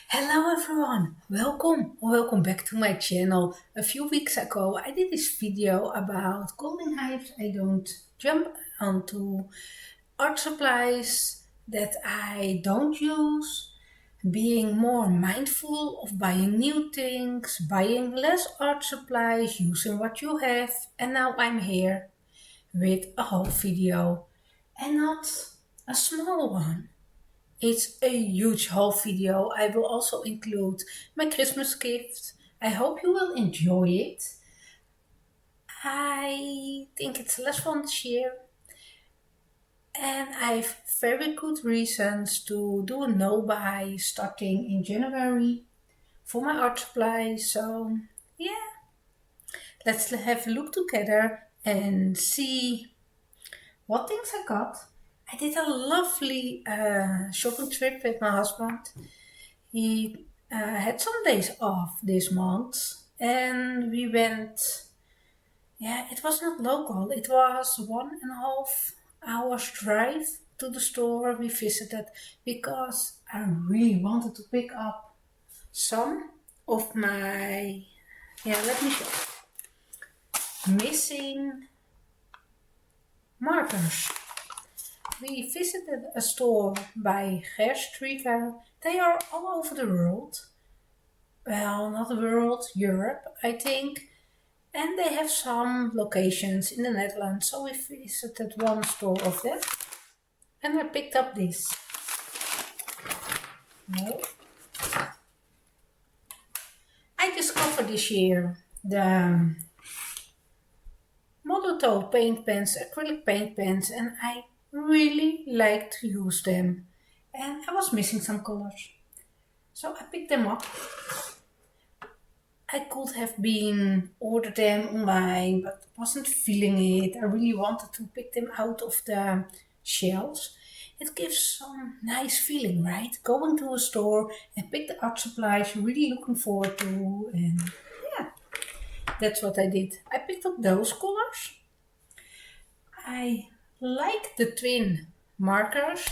Hello everyone, welcome back to my channel. A few weeks ago I did this video about golden hives. I don't jump onto art supplies that I don't use, being more mindful of buying new things, buying less art supplies, using what you have, and now I'm here with a whole video and not a small one. It's a huge haul video. I will also include my Christmas gift. I hope you will enjoy it. I think it's less fun this year. And I have very good reasons to do a no-buy starting in January for my art supply. So yeah, let's have a look together and see what things I got. I did a lovely shopping trip with my husband. He had some days off this month and we went, it was not local, it was 1.5 hours drive to the store we visited because I really wanted to pick up some of my, let me show, missing markers. We visited a store by Gerstrika. They are all over the world. Well, not the world, Europe, I think. And they have some locations in the Netherlands. So we visited one store of them. And I picked up this. No. I discovered this year the Monotow paint pens, acrylic paint pens, and I really like to use them. And I was missing some colors. So I picked them up. I could have been ordered them online, but wasn't feeling it. I really wanted to pick them out of the shelves. It gives some nice feeling, right? Going to a store and pick the art supplies you're really looking forward to. And yeah, that's what I did. I picked up those colors. I like the twin markers.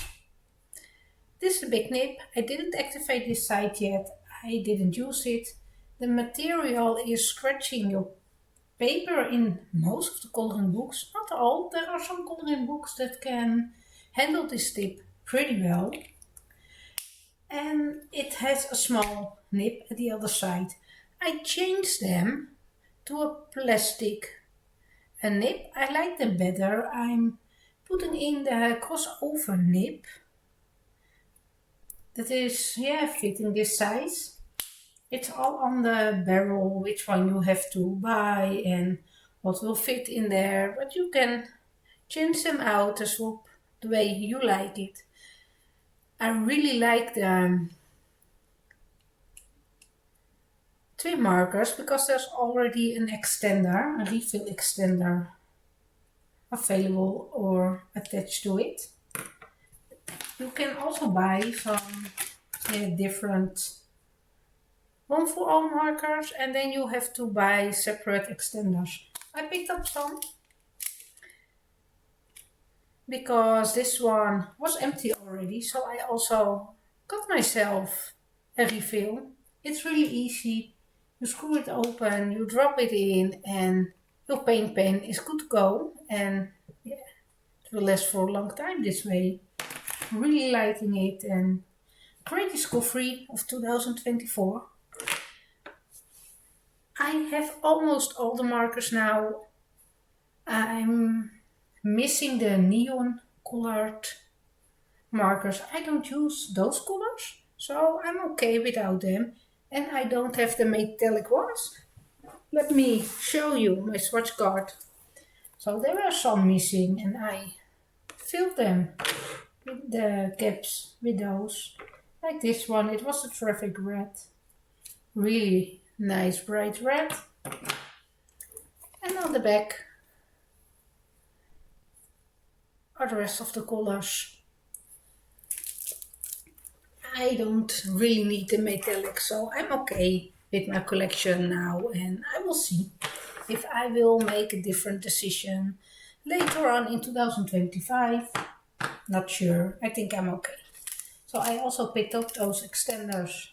This is a big nib. I didn't activate this site yet. I didn't use it. The material is scratching your paper in most of the coloring books. Not all. There are some coloring books that can handle this tip pretty well. And it has a small nib at the other side. I changed them to a plastic nib. I like them better. I'm putting in the crossover nib. That is, fitting this size. It's all on the barrel, which one you have to buy and what will fit in there. But you can change them out to swap the way you like it. I really like the twin markers because there's already an extender, a refill extender available or attached to it. You can also buy some different one for all markers and then you have to buy separate extenders. I picked up some because this one was empty already, so I also got myself a refill. It's really easy. You screw it open, you drop it in and your paint pen is good to go, and it will last for a long time this way. Really liking it, and great discovery of 2024. I have almost all the markers now. I'm missing the neon colored markers. I don't use those colors, so I'm okay without them. And I don't have the metallic ones. Let me show you my swatch card. So there are some missing and I filled them with the caps with those. Like this one, it was a traffic red. Really nice bright red. And on the back are the rest of the colors. I don't really need the metallic, so I'm okay with my collection now, and I will see if I will make a different decision later on in 2025. Not sure. I think I'm okay. So I also picked up those extenders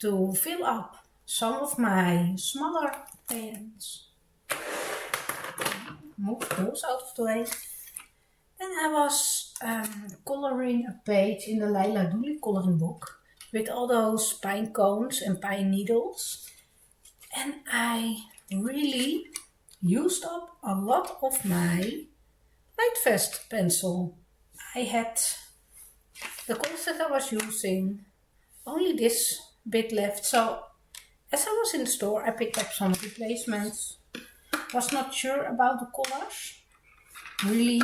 to fill up some of my smaller pens. Move those out of the way. Then I was coloring a page in the Laila Dooley coloring book with all those pine cones and pine needles. And I really used up a lot of my Lightfast pencil. I had the colors that I was using, only this bit left. So as I was in the store, I picked up some replacements. Was not sure about the colors, really.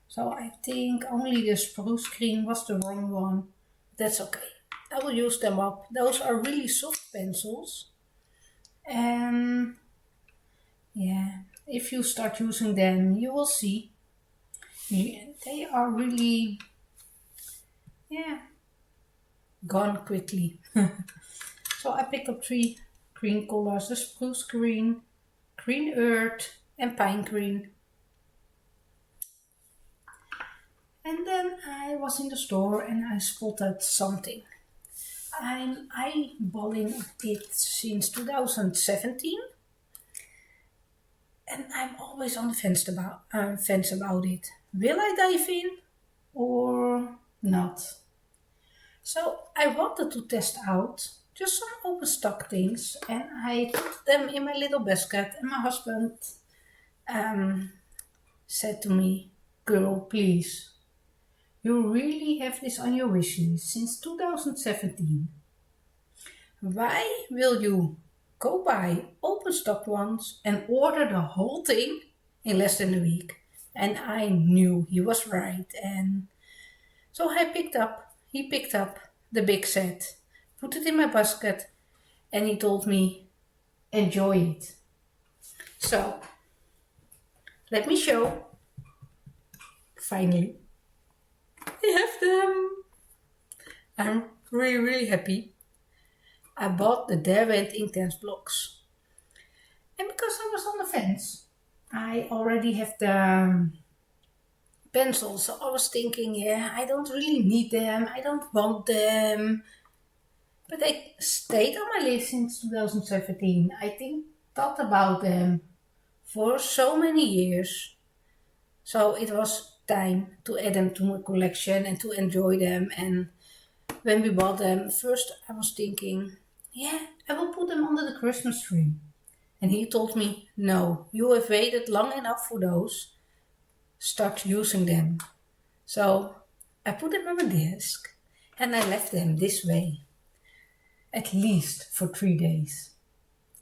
So I think only the spruce green was the wrong one. That's okay. I will use them up. Those are really soft pencils. And yeah, if you start using them, you will see. They are really, yeah, gone quickly. So I picked up 3 green colors, the spruce green, green earth and pine green. And then I was in the store and I spotted something. I'm eyeballing it since 2017 and I'm always on the fence about it. Will I dive in or not? So I wanted to test out just some open stock things and I put them in my little basket and my husband said to me, "Girl, please, you really have this on your wish list since 2017. Why will you go buy open stock ones and order the whole thing in less than a week?" And I knew he was right. And so he picked up the big set, put it in my basket, and he told me, "Enjoy it." So let me show. Finally, I have them. I'm really, really happy. I bought the Derwent Inktense blocks. And because I was on the fence, I already have the pencils. So I was thinking, yeah, I don't really need them. I don't want them. But they stayed on my list since 2017. Thought about them for so many years. So it was time to add them to my collection and to enjoy them. And when we bought them, first I was thinking, yeah, I will put them under the Christmas tree. And he told me, "No, you have waited long enough for those. Start using them." So I put them on my desk and I left them this way, at least for 3 days.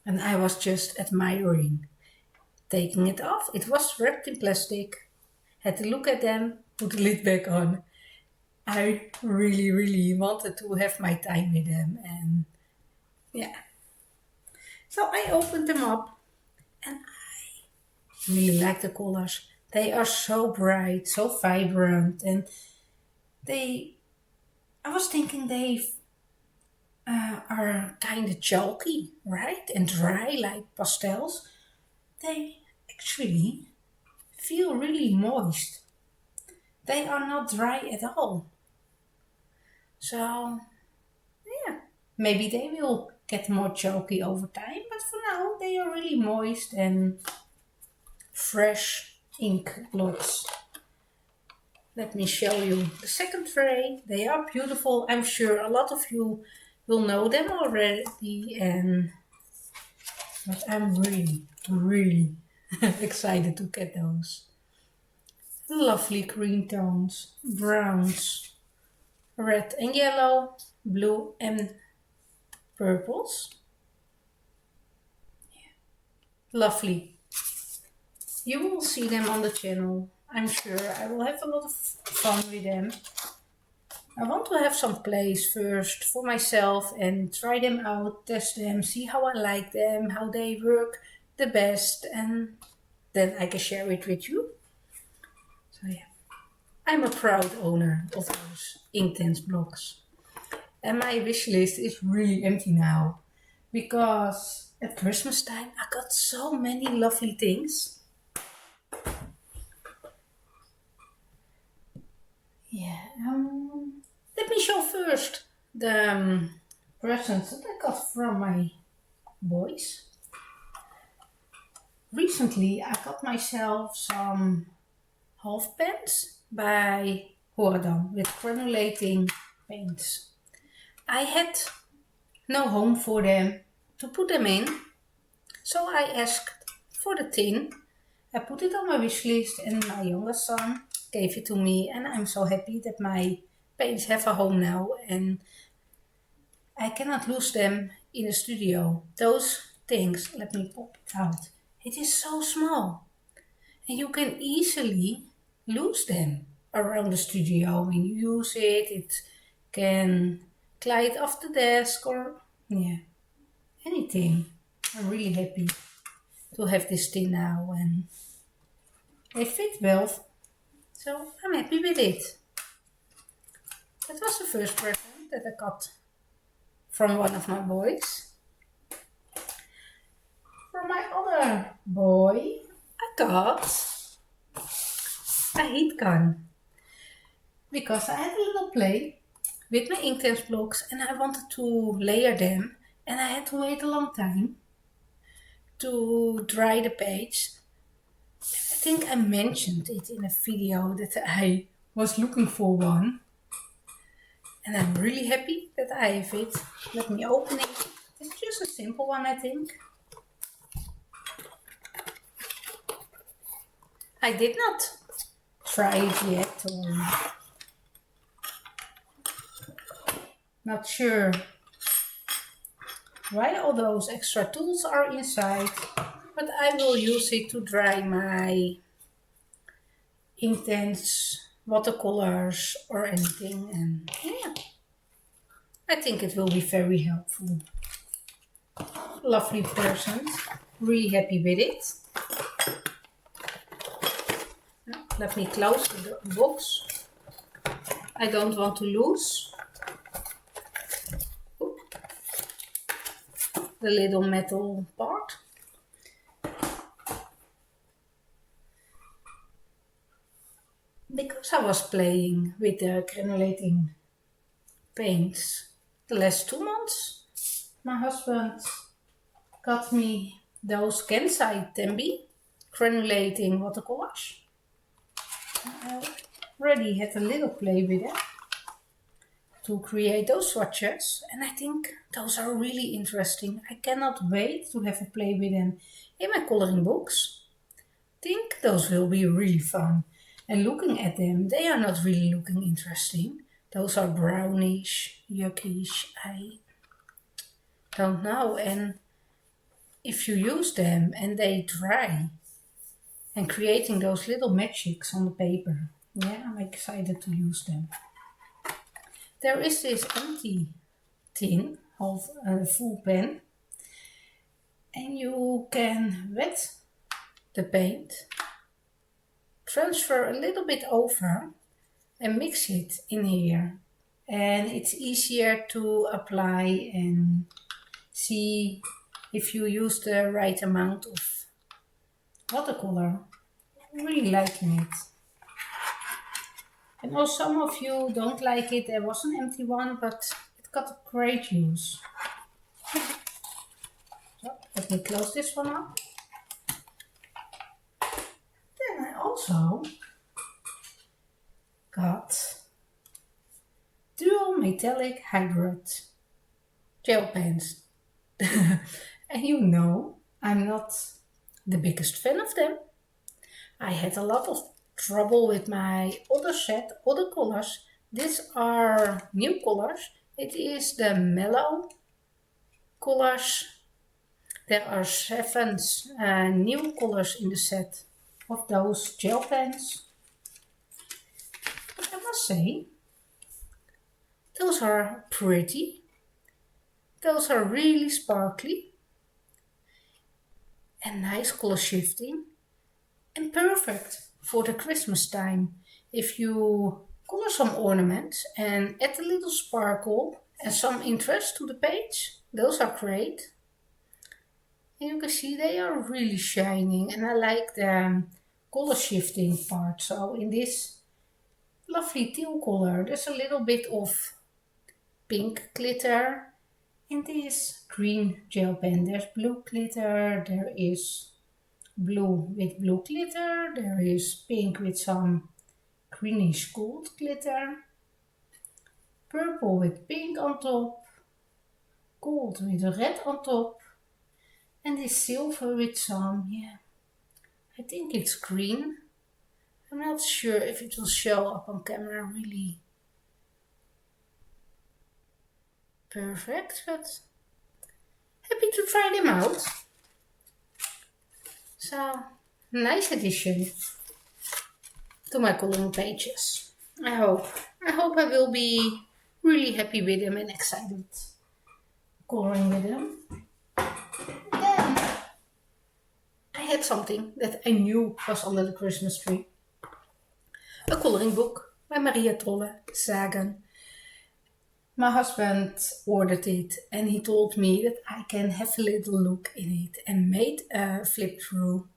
And I was just admiring. Taking it off, it was wrapped in plastic. Had to look at them, put the lid back on. I really, really wanted to have my time with them. And yeah. So I opened them up and I really like the colors. They are so bright, so vibrant, and I was thinking they are kind of chalky, right? And dry like pastels. They actually feel really moist. They are not dry at all. So, yeah, maybe they will get more chalky over time, but for now they are really moist and fresh ink blots. Let me show you the second tray. They are beautiful. I'm sure a lot of you will know them already, but I'm really, really excited to get those. Lovely green tones, browns, red and yellow, blue and purples. Yeah. Lovely. You will see them on the channel. I'm sure I will have a lot of fun with them. I want to have some plays first for myself and try them out, test them, see how I like them, how they work the best, and then I can share it with you. So yeah, I'm a proud owner of those Inktense blocks. And my wish list is really empty now because at Christmas time I got so many lovely things. Yeah, let me show first the presents that I got from my boys. Recently I got myself some half pens by Horadam with granulating paints. I had no home for them to put them in, so I asked for the tin. I put it on my wish list and my youngest son gave it to me, and I'm so happy that my paints have a home now and I cannot lose them in the studio. Those things, let me pop it out. It is so small and you can easily lose them around the studio. When you use it, it can glide off the desk or anything. I'm really happy to have this tin now and they fit well, so I'm happy with it. That was the first present that I got from one of my boys. From my other boy, I got a heat gun because I had a little play with my Inktense blocks and I wanted to layer them and I had to wait a long time to dry the page. I think I mentioned it in a video that I was looking for one and I'm really happy that I have it. Let me open it. It's just a simple one, I think. I did not try it yet, or not sure why all those extra tools are inside, but I will use it to dry my Inktense watercolors or anything, and yeah, I think it will be very helpful. Lovely present, really happy with it. Now, let me close the box. I don't want to lose the little metal part. Because I was playing with the granulating paints the last 2 months, my husband got me those Kansai Tembi granulating watercolors. I already had a little play with it to create those swatches, and I think those are really interesting. I cannot wait to have a play with them in my coloring books. I think those will be really fun. And looking at them, they are not really looking interesting. Those are brownish, yuckish, I don't know. And if you use them and they dry, and creating those little magics on the paper, yeah, I'm excited to use them. There is this empty tin, half full pen, and you can wet the paint, transfer a little bit over and mix it in here, and it's easier to apply and see if you use the right amount of watercolor. I'm really liking it. I know some of you don't like it. There was an empty one, but it got a great use. So let me close this one up. Then I also got dual metallic hybrid gel pens. And you know, I'm not the biggest fan of them. I had a lot of trouble with my other set, other colors. These are new colors. It is the mellow colors. There are 7 new colors in the set of those gel pens. But I must say, those are pretty. Those are really sparkly and nice color shifting and perfect for the Christmas time. If you color some ornaments and add a little sparkle and some interest to the page, those are great. And you can see they are really shining, and I like the color shifting part. So in this lovely teal color, there's a little bit of pink glitter In this green gel pen there's blue glitter, there is blue with blue glitter, there is pink with some greenish gold glitter, purple with pink on top, gold with red on top, and this silver with some, I think it's green. I'm not sure if it will show up on camera really perfect, but happy to try them out. So, nice addition to my coloring pages. I hope I will be really happy with them and excited coloring with them. Then I had something that I knew was under the Christmas tree. A coloring book by Maria Trolle, Sagen. My husband ordered it and he told me that I can have a little look in it and made a flip through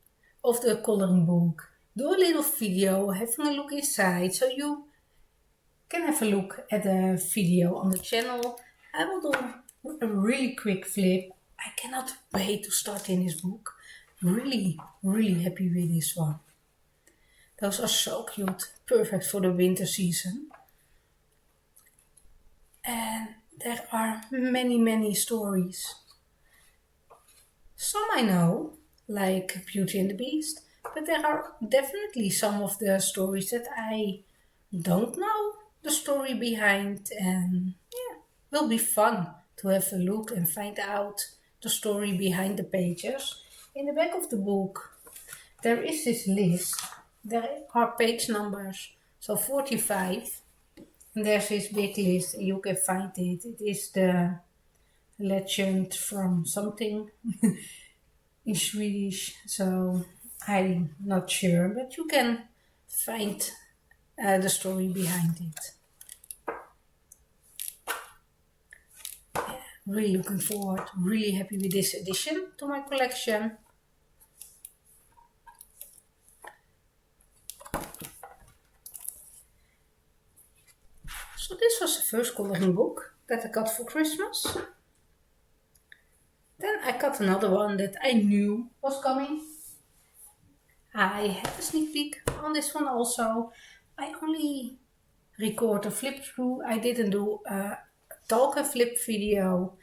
of the coloring book. Do a little video, having a look inside, so you can have a look at the video on the channel. I will do a really quick flip. I cannot wait to start in this book. Really happy with this one. Those are so cute, perfect for the winter season. And there are many stories. Some I know, like Beauty and the Beast, but there are definitely some of the stories that I don't know the story behind, and will be fun to have a look and find out the story behind the pages. In the back of the book there is this list. There are page numbers, so 45. And there's this big list, and you can find it. It is the legend from something in Swedish, so I'm not sure, but you can find the story behind it. Really looking forward, really happy with this addition to my collection. So this was the first coloring book that I got for Christmas. Then I got another one that I knew was coming. I had a sneak peek on this one also. I only record a flip through. I didn't do a talk and flip video.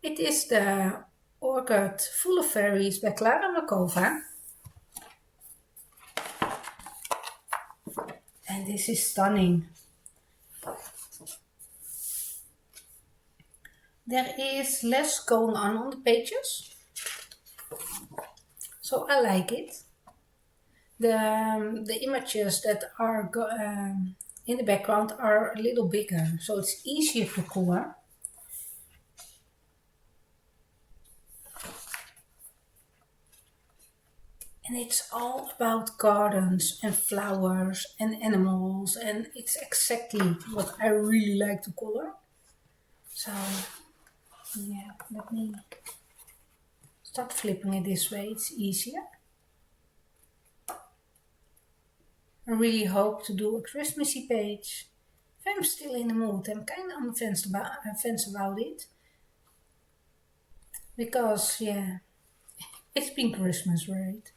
It is the Orchid Full of Fairies by Clara Makova. And this is stunning. There is less going on the pages, so I like it. The images that are in the background are a little bigger, so it's easier to color. And it's all about gardens and flowers and animals, and it's exactly what I really like to color. So let me start flipping it this way, it's easier. I really hope to do a Christmassy page. If I'm still in the mood, I'm kind of on the fence about it. Because, it's been Christmas, right?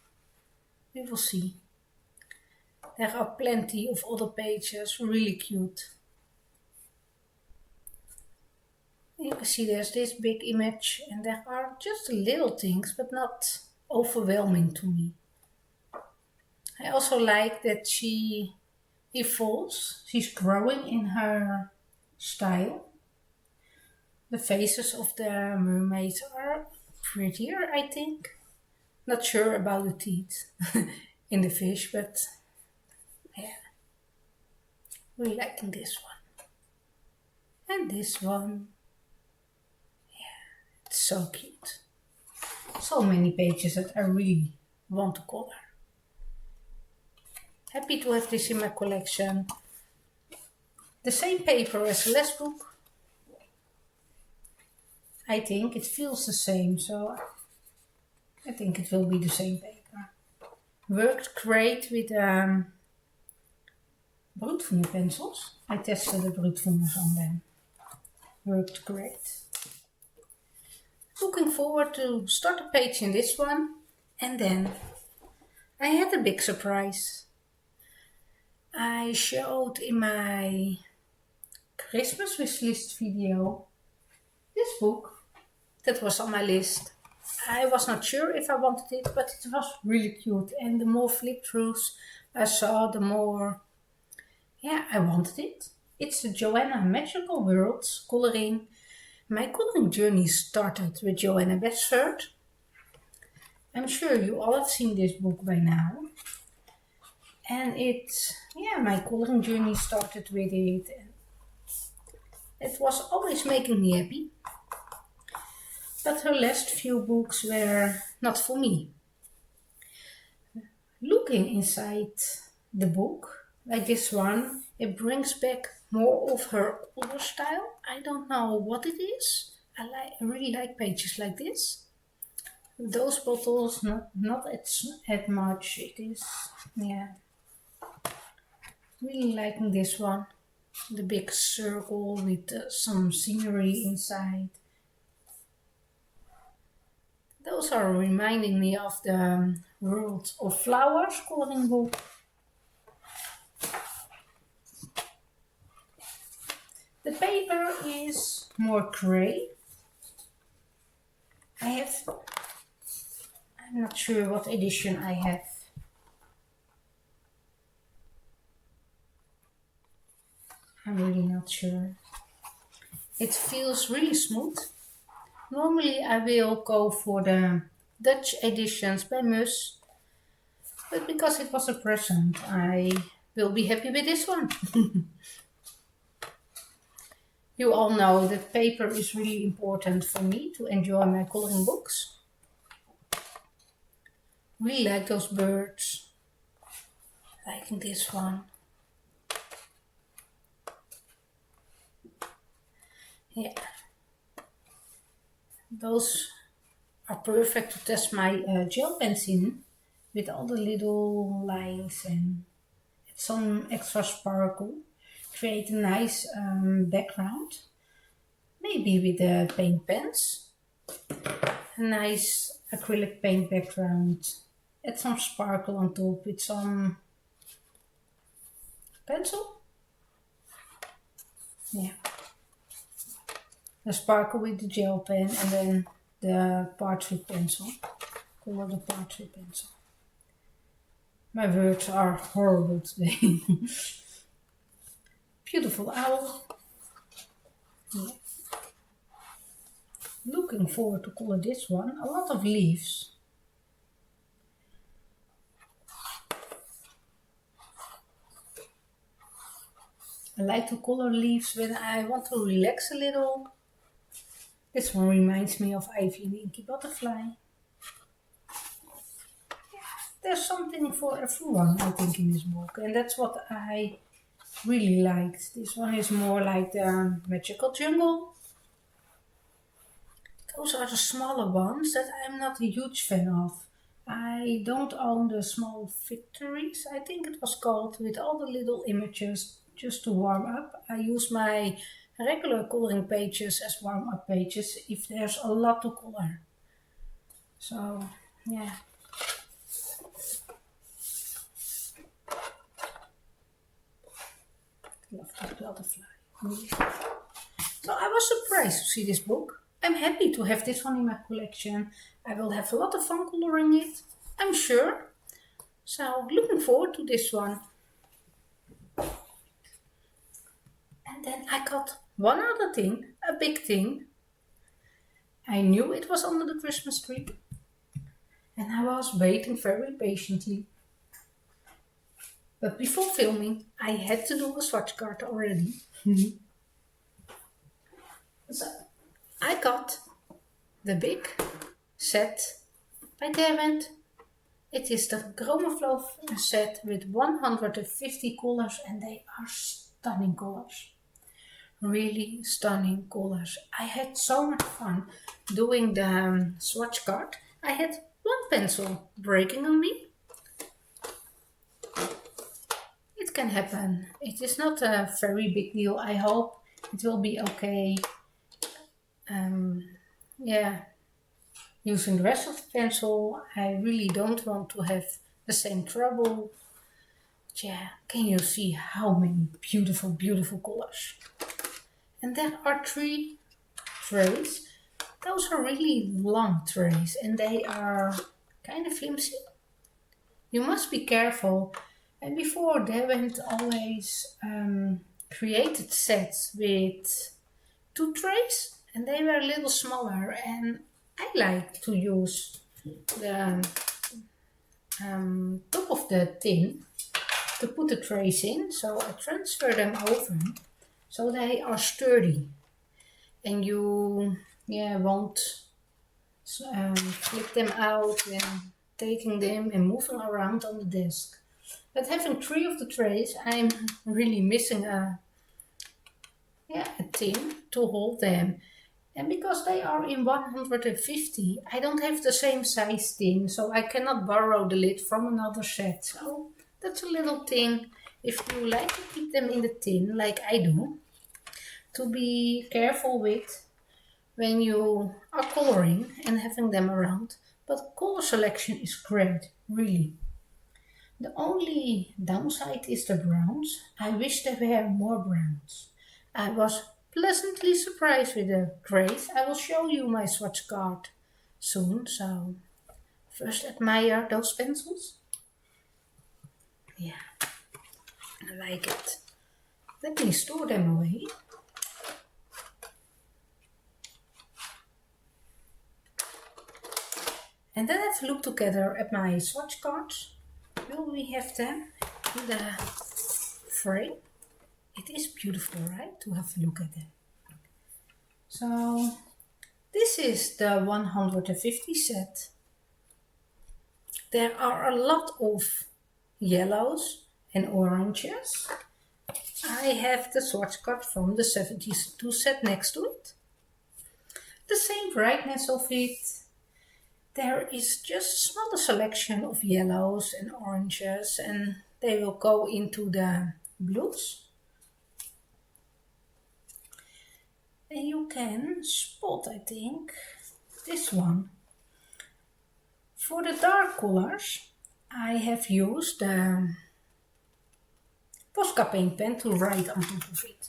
We will see. There are plenty of other pages, really cute. You can see there's this big image and there are just little things, but not overwhelming to me. I also like that she evolves. She's growing in her style. The faces of the mermaids are prettier, I think. Not sure about the teeth in the fish, but really liking this one. And this one. It's so cute. So many pages that I really want to color. Happy to have this in my collection. The same paper as the last book. I think it feels the same, so I think it will be the same paper. Worked great with broodvonger pencils. I tested the broodvongers on them. Worked great. Looking forward to start a page in this one. And then I had a big surprise. I showed in my Christmas wishlist video this book that was on my list. I was not sure if I wanted it, but it was really cute. And the more flip-throughs I saw, the more, I wanted it. It's the Joanna Magical Worlds coloring. My coloring journey started with Joanna Beresford. I'm sure you all have seen this book by now. And my coloring journey started with it. It was always making me happy. But her last few books were not for me. Looking inside the book, like this one, it brings back more of her older style. I don't know what it is. I really like pages like this. Those bottles, not as much. It is, really liking this one. The big circle with some scenery inside. Those are reminding me of the World of Flowers coloring book. The paper is more grey. I'm not sure what edition I have. I'm really not sure. It feels really smooth. Normally I will go for the Dutch editions by Mus, but because it was a present, I will be happy with this one. You all know that paper is really important for me to enjoy my coloring books. Really like those birds. Liking this one. Yeah. Those are perfect to test my gel pens in with all the little lines and some extra sparkle. Create a nice background. Maybe with the paint pens. A nice acrylic paint background. Add some sparkle on top with some pencil. Yeah. The sparkle with the gel pen and then the parchment pencil. Color the parchment pencil. My words are horrible today. Beautiful owl. Yeah. Looking forward to color this one. A lot of leaves. I like to color leaves when I want to relax a little. This one reminds me of Ivy and the Inky Butterfly. There's something for everyone, I think, in this book. And that's what I really liked. This one is more like the Magical Jungle. Those are the smaller ones that I'm not a huge fan of. I don't own the small victories, I think it was called, with all the little images just to warm up. I use my regular coloring pages as warm-up pages if there's a lot to color. So, yeah. Love that butterfly. So I was surprised to see this book. I'm happy to have this one in my collection. I will have a lot of fun coloring it, I'm sure. So looking forward to this one. And then I got one other thing, a big thing. I knew it was under the Christmas tree. And I was waiting very patiently. But before filming, I had to do a swatch card already. So I got the big set by Derwent. It is the Chromaflow set with 150 colors and they are stunning colors. Really stunning colors. I had so much fun doing the swatch card. I had one pencil breaking on me. It can happen. It is not a very big deal. I hope it will be okay. Yeah. using the rest of the pencil. I really don't want to have the same trouble. Yeah, can you see how many beautiful, beautiful colors? And there are 3 trays. Those are really long trays and they are kind of flimsy. You must be careful. And before Derwent always created sets with 2 trays and they were a little smaller, and I like to use the top of the tin to put the trays in, so I transfer them over so they are sturdy and you won't flip them out and taking them and moving around on the desk. But having 3 of the trays, I'm really missing a tin to hold them. And because they are in 150, I don't have the same size tin, so I cannot borrow the lid from another set. So that's a little thing, if you like to keep them in the tin, like I do, to be careful with when you are coloring and having them around. But color selection is great, really. The only downside is the browns. I wish there were more browns. I was pleasantly surprised with the grays. I will show you my swatch card soon, so first admire those pencils. Yeah, I like it. Let me store them away. And then have a look together at my swatch cards. Will we have them in the frame? It is beautiful, right? To have a look at them. So this is the 150 set. There are a lot of yellows and oranges. I have the swatch card from the 72 set next to it. The same brightness of it. There is just a smaller selection of yellows and oranges, and they will go into the blues. And you can spot, I think, this one. For the dark colors, I have used the Posca paint pen to write on top of it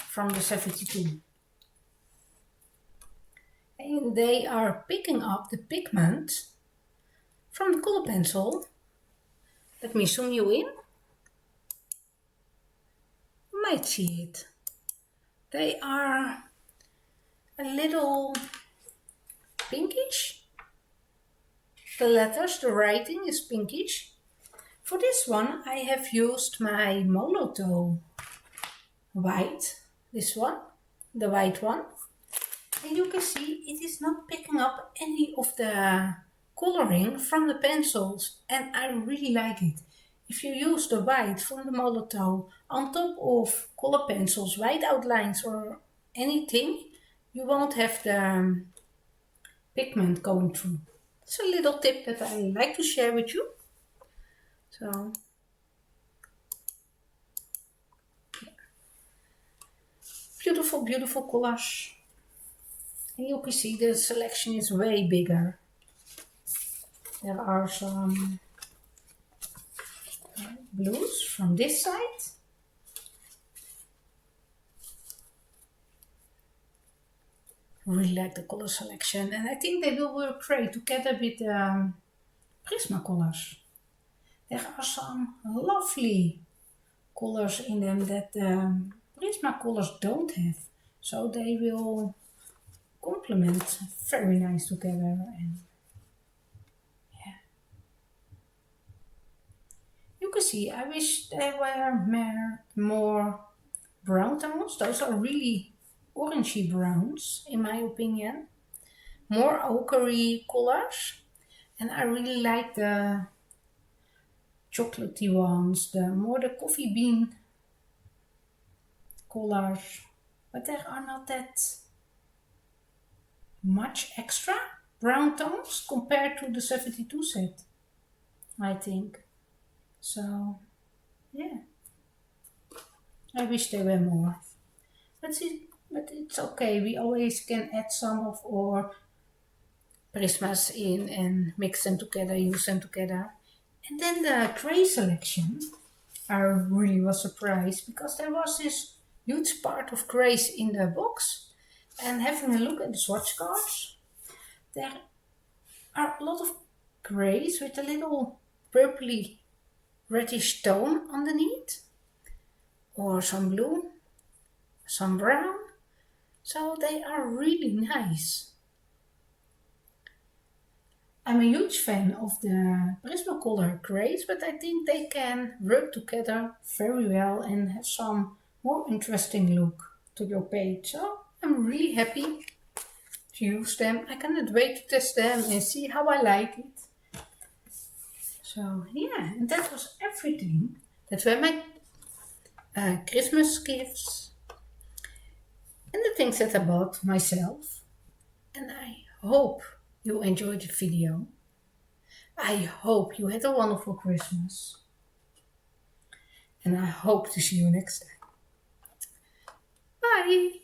from the 72. And they are picking up the pigment from the color pencil. Let me zoom you in. You might see it. They are a little pinkish. The letters, the writing is pinkish. For this one I have used my Molotow white, this one, the white one. And you can see it is not picking up any of the coloring from the pencils, and I really like it. If you use the white from the Molotow on top of color pencils, white outlines or anything, you won't have the pigment going through. It's a little tip that I like to share with you. So beautiful, beautiful collage. And you can see the selection is way bigger. There are some blues from this side. Really like the color selection, and I think they will work great together with Prismacolors. There are some lovely colors in them that Prismacolors don't have, so they will complement very nice together. And yeah, you can see I wish there were more brown tones. Those are really orangey browns in my opinion. More ochre colors, and I really like the chocolatey ones, the coffee bean colors, but there are not that much extra brown tones compared to the 72 set, I think. So yeah, I wish there were more, but it's okay, we always can add some of our prismas in and mix them together, use them together. And then the gray selection, I really was surprised because there was this huge part of grays in the box. And having a look at the swatch cards, there are a lot of grays with a little purpley reddish tone underneath, or some blue, some brown. So they are really nice. I'm a huge fan of the Prismacolor grays, but I think they can work together very well and have some more interesting look to your page. So I'm really happy to use them. I cannot wait to test them and see how I like it. So yeah, and that was everything. That were my Christmas gifts and the things that I bought myself. And I hope you enjoyed the video. I hope you had a wonderful Christmas. And I hope to see you next time. Bye!